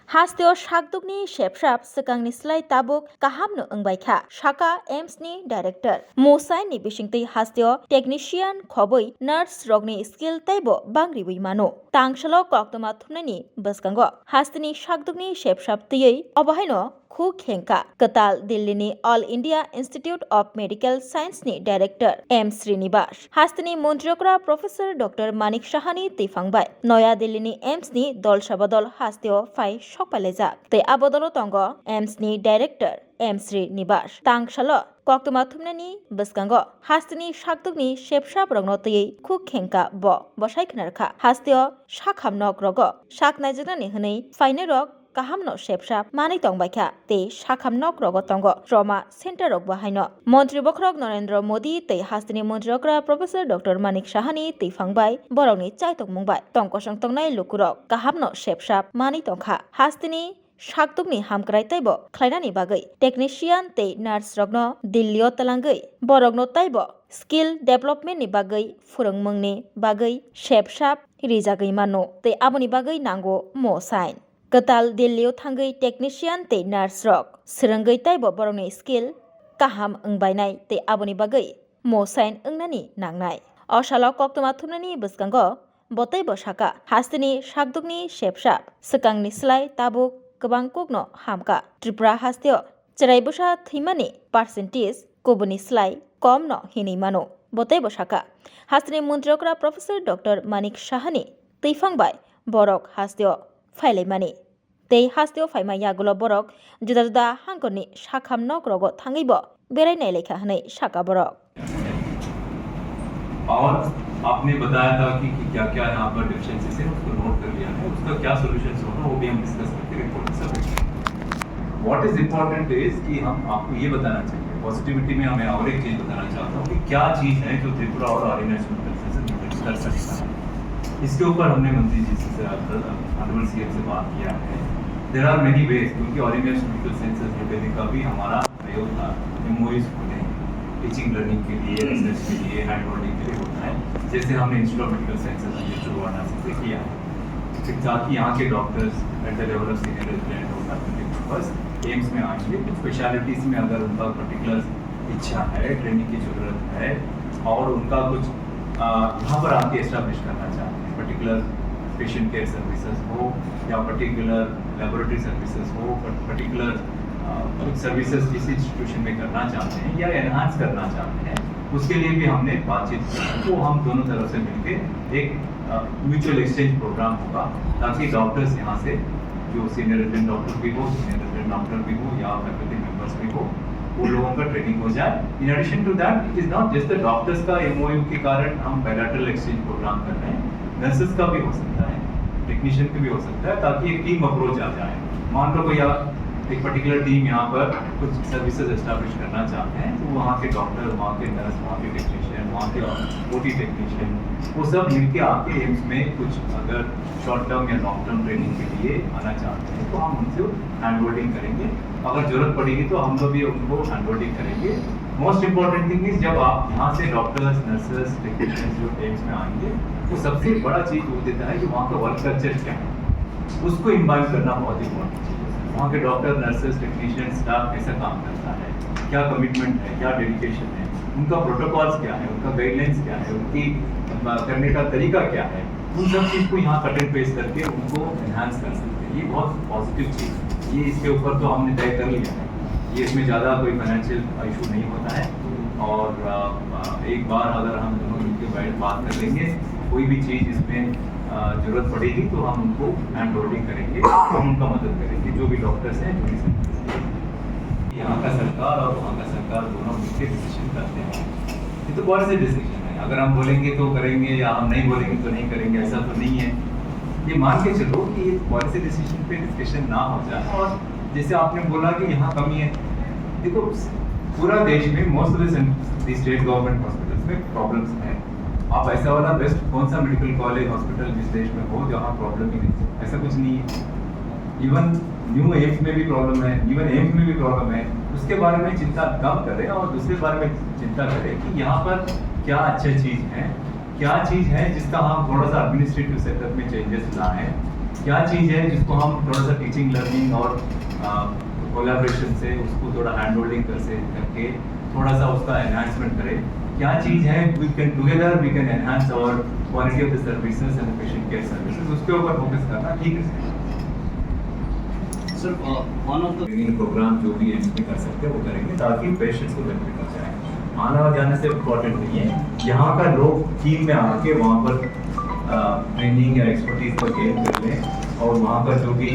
हास्तेव शाकदुकनि शेपशाप सिगांनि स्लाइ ताबुक काहामनो ओंबायखा शाका एम्सनि director मोसाइनि बिसिंतै हास्तेव टेक्निशियान खबै nurse रगनि skill ताइबो बांग्रिबै मानो तांशलो कक्तमा थुमनायनि बसकांगो हास्तेनि शाकदुकनि शेपशाप तैयै अबहायनो खु खेंका कताल दिल्लीनि All India Institute of Medical साइंसनि डाइरेक्टर एम श्रीनिवास हास्तेनि मन्त्रियकरा प्रोफेसर डॉक्टर मानिक साहानि तैफांबाय नया दिल्लीनि एम्सनि दल साबदल हास्तेव फाइ सकपालेजाक तै आबदलो तंग एम्सनि डाइरेक्टर एम श्रीनिवास तांशालो कक्तमा थुमनायनि बसकांगो हास्तेनि शाकदुकनि शेपशाप रगनो तैयै खु खेंका बसायखनारखा हास्तेव शाखामनक रगो शाकनायजनानि हनै फाइने रग काहामनो शेपशाप मानै तंबायखा ते शाखामनक रग तंग ट्रमा सेंटर रग बाहायनो मंत्री बखरक नरेंद्र मोदी तै हास्तेनि मंत्रियकरा प्रोफेसर डॉक्टर मानिक साहानि तैफांबाय बरकनि चाइतक मुंबाय तंकसं तंनाय लुकुरक काहामनो शेपशाप मानै तंखा हास्तेनि शाकदुकनि हामक्राय ताइबो ख्लायनानि बागै टेक्निशियान तै नार्स रगनो दिल्लीयाव तलांगै बरकनो ताइबो स्किल डेभलपमेन्टनि बागै फोरोंमोंनि बागै शेपशाप रिजागै मानो तै आबोनि बागै नांगौ मोसाइन कताल दिल्लीयाव थांगै टेक्निशियान तै नार्स रग सोलोंगै ताइबो बरकनि स्किल काहाम ओंबायनाय तै आबोनि बागै मोसाइन ओंनानि नांनाय अशालो कक्तमा थुमनायनि बसकांगो बतैबो शाका हास्तेनि शाकदुकनि शेपशाप सिगांनि स्लाइ ताबुक गोबां कुगनो हामका त्रिपुरा हास्तेव चराइबसा थैमानि पार्सेन्टेज गुबुननि स्लाइ कम न हिनै मानो बतैबो शाका हास्तेनि मन्त्रियकरा प्रोफेसर डॉक्टर मानिक साहानि तैफांबाय बरक हास्तेव फाइलायमानि तै हास्तेव फाइमाय यागुलो बरक जुदा जुदा हांकरनि शाखामनक रगो थांगैबो बेरायनाय लेखा हनै शाका बरक और आपने बताया था कि क्या क्या यहाँ पर डिफिशियंसीज है उसको नोट कर लिया है उसका क्या सॉल्यूशंस होगा वो भी हम डिस्कस करके report submit what is important is कि हम आपको ये बताना चाहिए पॉजिटिविटी में हमें और एक चीज बताना चाहता हूँ कि क्या चीज़ है जो त्रिपुरा और ऑल इंडिया स्टूडेंट कर सकता है इसके ऊपर हमने मंत्री जी से ऑनरेबल सीएम से बात किया है देयर आर मेनी वेज क्योंकि all India medical sciences literature का भी हमारा प्रयोग था एमओयूज होते हैं टीचिंग लर्निंग के लिए रिसर्च के लिए हैंड होल्डिंग के लिए होता है जैसे हमने इंस्टीट्यूट ऑफ मेडिकल साइंसेज शुरुआत से किया है ताकि यहाँ के doctors at the level of senior resident और बस एम्स में आएंगे कुछ स्पेशलिटीज़ में अगर उनका पर्टिकुलर इच्छा है ट्रेनिंग की ज़रूरत है और उनका कुछ यहाँ पर आके एस्टैब्लिश करना चाहते हैं पर्टिकुलर पेशेंट केयर सर्विसेज हो या पर्टिकुलर लेबोरेटरी सर्विसेज हो पर्टिकुलर कुछ सर्विसेज जिस इंस्टीट्यूशन में करना चाहते हैं या एनहांस करना चाहते हैं उसके लिए भी हमने बातचीत की तो हम दोनों तरफ से मिलकर एक म्यूचुअल एक्सचेंज प्रोग्राम होगा ताकि डॉक्टर्स यहाँ से जो सीनियर रेजिडेंट डॉक्टर भी हो सीनियर रेजिडेंट डॉक्टर भी हो या फैकल्टी मेंबर्स भी हो वो लोगों का ट्रेनिंग हो जाए in addition to that it is not just the doctors का एमओयू के कारण हम बायलैटरल एक्सचेंज प्रोग्राम कर रहे हैं नर्सेज का भी हो सकता है टेक्नीशियन का भी हो सकता है ताकि एक टीम अप्रोच आ जाए मान लो भैया एक पर्टिकुलर टीम यहाँ पर कुछ सर्विसेज एस्टैब्लिश करना चाहते हैं तो वहाँ के डॉक्टर वहाँ के नर्स वहाँ के टेक्नीशियन वहाँ के ओटी टेक्नीशियन वो सब मिलके आके एम्स में कुछ अगर शॉर्ट टर्म या लॉन्ग टर्म ट्रेनिंग के लिए आना चाहते हैं तो हम उनसे हैंड होल्डिंग करेंगे अगर जरूरत पड़ेगी तो हम लोग भी उनको हैंड होल्डिंग करेंगे मोस्ट इंपॉर्टेंट थिंग इज जब आप यहाँ से डॉक्टर्स नर्सेज टेक्नीशियन जो एम्स में आएंगे तो सबसे बड़ा चीज़ वो देता है कि वहाँ का वर्क कल्चर क्या है उसको इम्बाइब करना बहुत इंपॉर्टेंट चीज़ है वहाँ के डॉक्टर नर्सेज टेक्नीशियन स्टाफ कैसा काम करता है क्या कमिटमेंट है क्या डेडिकेशन है उनका प्रोटोकॉल्स क्या है उनका गाइडलाइंस क्या है उनकी करने का तरीका क्या है उन सब चीज़ को यहाँ कट एंड पेस्ट करके उनको एनहांस कर सकते हैं ये बहुत पॉजिटिव चीज़ है ये इसके ऊपर तो हमने तय कर लिया है ये इसमें ज़्यादा कोई फाइनेंशियल इशू नहीं होता है और एक बार अगर हम दोनों मिलकर बात कर लेंगे कोई भी चीज़ इसमें जरूरत पड़ेगी तो हम उनको हैंड होल्डिंग करेंगे हम उनका मदद करेंगे जो भी डॉक्टर्स हैं जो भी यहाँ का सरकार और वहाँ का सरकार दोनों मिलकर डिसीजन करते हैं ये तो बहुत से डिसीजन है अगर हम बोलेंगे तो करेंगे या हम नहीं बोलेंगे तो नहीं करेंगे ऐसा तो नहीं है ये मान के चलो कि ये पॉलिसी डिसीजन पे डिस्कशन ना हो जाए और जैसे आपने बोला कि यहाँ कमी है देखो पूरा देश में most of the state government hospitals में प्रॉब्लम्स हैं आप ऐसा वाला बेस्ट कौन सा मेडिकल कॉलेज हॉस्पिटल जिस देश में हो जहाँ प्रॉब्लम ही नहीं ऐसा कुछ नहीं है इवन न्यू एम्स में भी प्रॉब्लम है इवन एम्स में भी प्रॉब्लम है उसके बारे में चिंता कम करें और दूसरे बारे में चिंता करें कि यहाँ पर क्या अच्छा चीज़ है क्या चीज़ है जिसका हम थोड़ा सा एडमिनिस्ट्रेटिव सेटअप में चेंजेस लाएं क्या चीज़ है जिसको हम थोड़ा सा टीचिंग लर्निंग और कोलैबोरेशन से उसको थोड़ा हैंड होल्डिंग करके थोड़ा सा उसका एनहांसमेंट करें, क्या चीज़ है we can together we can enhance our quality of the services and patient care services, उसके ऊपर फोकस करना ठीक है sir. One of the programme जो भी एमपी कर सकते हैं वो करेंगे ताकि पेशेंट्स को बेनिफिट हो जाए। आना जाने से इम्पोर्टेंट नहीं है, यहाँ का लोग टीम में आके वहाँ पर ट्रेनिंग या एक्सपर्टीज का गेन कर लें और वहाँ पर जो भी